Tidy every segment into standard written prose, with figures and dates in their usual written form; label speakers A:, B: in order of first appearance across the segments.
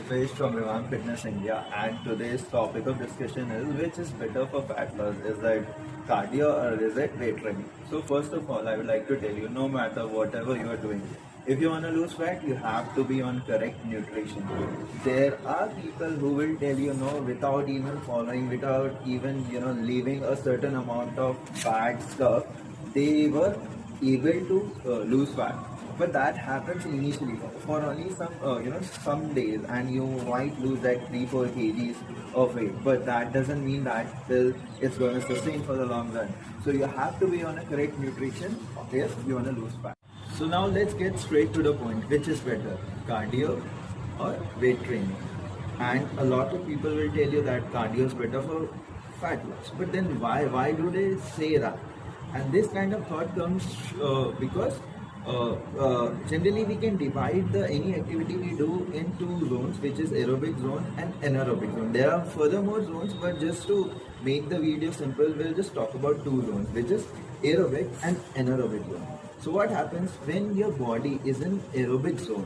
A: Dipesh from Revan Fitness India, and today's topic of discussion is which is better for fat loss? Is it cardio or is it weight training? So first of all, I would like to tell you, no matter whatever you are doing, if you want to lose fat, you have to be on correct nutrition. There are people who will tell you no without even following, without even leaving a certain amount of fat stuff, they were able to lose fat, but that happens initially for only some days, and you might lose like 3-4 kgs of weight, but that doesn't mean that it's going to sustain for the long run. So you have to be on a correct nutrition if you want to lose fat. So now let's get straight to the point, which is better, cardio or weight training? And a lot of people will tell you that cardio is better for fat loss, but then why do they say that? And this kind of thought comes because generally we can divide any activity we do in two zones, which is aerobic zone and anaerobic zone. There are furthermore zones, but just to make the video simple, we'll just talk about two zones, which is aerobic and anaerobic zone. So what happens when your body is in aerobic zone?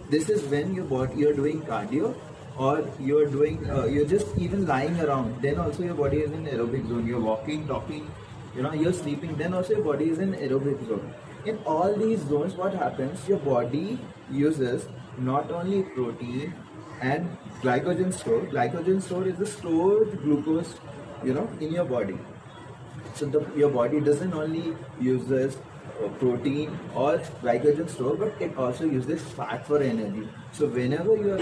A: This is when you're doing cardio, or you're just even lying around. Then also your body is in aerobic zone. You're walking, talking, you're sleeping. Then also your body is in aerobic zone. In all these zones, what happens? Your body uses not only protein and glycogen store. Glycogen store is the stored glucose, in your body. So your body doesn't only uses protein or glycogen store, but it also uses fat for energy. So whenever you are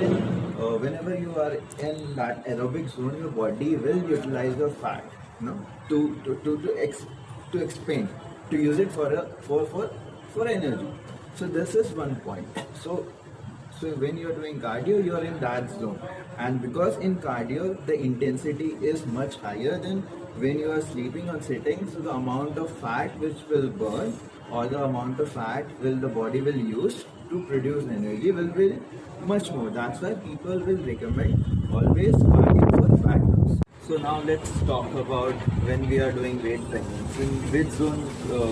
A: in that aerobic zone, your body will utilize the fat, to expand, to use it for energy. So this is one point. So when you are doing cardio, you are in that zone, and because in cardio the intensity is much higher than when you are sleeping or sitting, so the amount of fat which will burn, or the amount of fat the body will use to produce energy will be much more. That's why people will recommend always cardio for fat loss. So now let's talk about when we are doing weight training, in which zone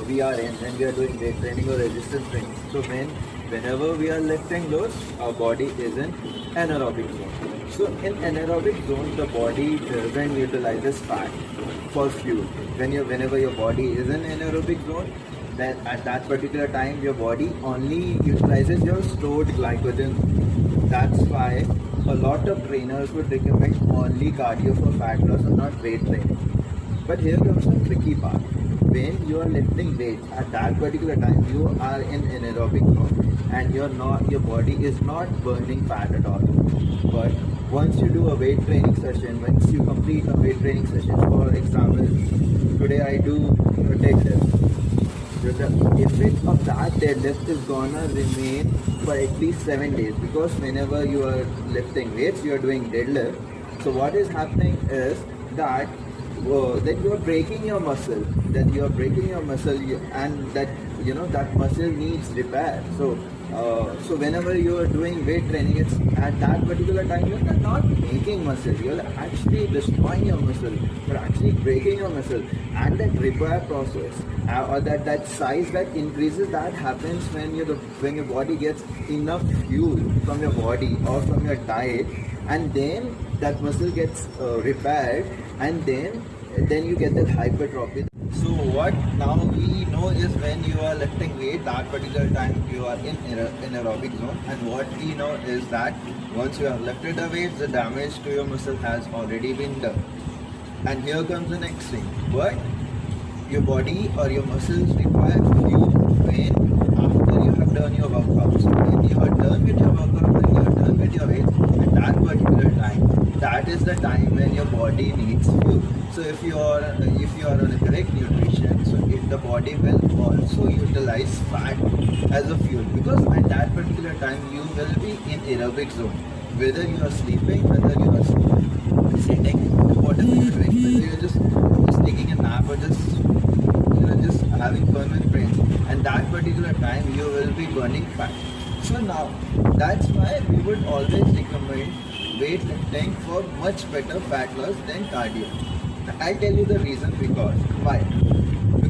A: we are in when we are doing weight training or resistance training. So whenever we are lifting loads, our body is in anaerobic zone. So in anaerobic zone, the body doesn't utilizes fat for fuel. Whenever your body is in anaerobic zone, then at that particular time your body only utilizes your stored glycogen. That's why a lot of trainers would recommend only cardio for fat loss and not weight training. But here comes the tricky part. When you are lifting weights, at that particular time you are in anaerobic zone and your body is not burning fat at all. But once you do a weight training session, once you complete a weight training session, for example, today I do a deadlift. The effect of that deadlift is gonna remain for at least 7 days, because whenever you are lifting weights, you are doing deadlift. So what is happening is that you are breaking your muscle, and that muscle needs repair. So whenever you are doing weight training, it's at that particular time you are not making muscle, you are actually destroying your muscle, you are actually breaking your muscle, and that repair process or that size that increases, that happens when your body gets enough fuel from your body or from your diet, and then that muscle gets repaired, and then you get that hypertrophy. So what now we know is when you are lifting weight, that particular time you are in aerobic zone, and what we know is that once you have lifted the weight, the damage to your muscle has already been done. And here comes the next thing. But your body or your muscles require fuel when after you have done your workout. So when you are done with your workout, when you are done with your weight, at that particular time, that is the time when your body needs fuel. So if you are on a correct nutrition, so the body will also utilize fat as a fuel, because at that particular time you will be in aerobic zone, whether you are sleeping, whether you are sitting, whatever you are doing, whether you are just taking a nap or just having fun with friends, and that particular time you will be burning fat. So now that's why we would always recommend weightlifting for much better fat loss than cardio. I'll tell you the reason. Because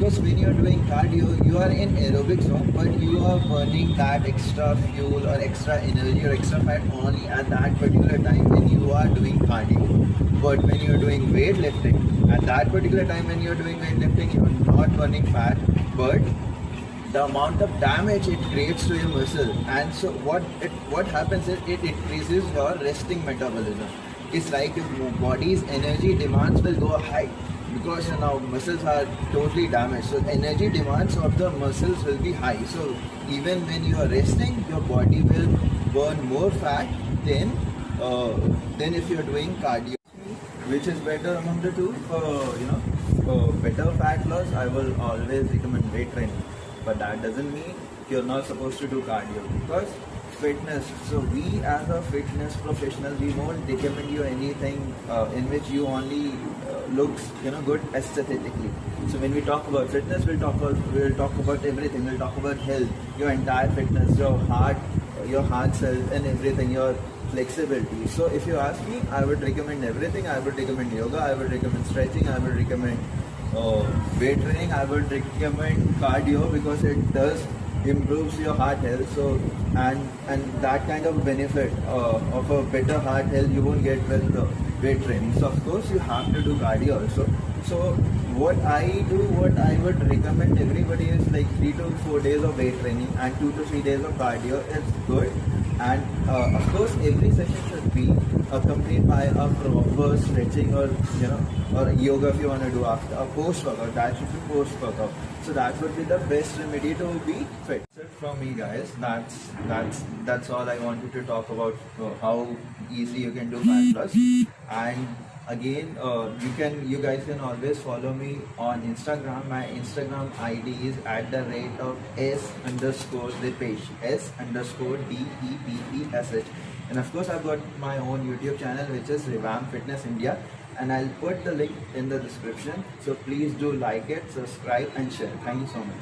A: because when you're doing cardio, you are in aerobic zone, but you are burning that extra fuel or extra energy or extra fat only at that particular time when you are doing cardio. But when you're doing weightlifting, at that particular time when you're doing weightlifting, you're not burning fat, but the amount of damage it creates to your muscle. And so what happens is it increases your resting metabolism. It's like your body's energy demands will go high because now muscles are totally damaged. So energy demands of the muscles will be high. So even when you are resting, your body will burn more fat than if you're doing cardio. Which is better among the two? For better fat loss, I will always recommend weight training. But that doesn't mean you're not supposed to do cardio, because fitness. So we as a fitness professional, we won't recommend you anything in which you only looks good aesthetically. So when we talk about fitness, we'll talk about everything. We'll talk about health, your entire fitness, your heart cells and everything, your flexibility. So if you ask me, I would recommend everything. I would recommend yoga, I would recommend stretching, I would recommend weight training, I would recommend cardio because it does improves your heart health. So and that kind of benefit of a better heart health you won't get with weight training. So of course you have to do cardio also. So what I would recommend everybody is like 3 to 4 days of weight training and 2 to 3 days of cardio. It's good. And of course every session should be accompanied by a proper stretching or yoga if you want to do after a post workout. That should be post workout. So that would be the best remedy to be fit. That's it from me, guys. That's all I wanted to talk about, how easy you can do fat loss. And again, you guys can always follow me on Instagram. My Instagram ID is @s_depesh, S_DEPPSH. And of course I've got my own YouTube channel which is Revamp Fitness India, and I'll put the link in the description. So please do like it, subscribe and share. Thank you so much.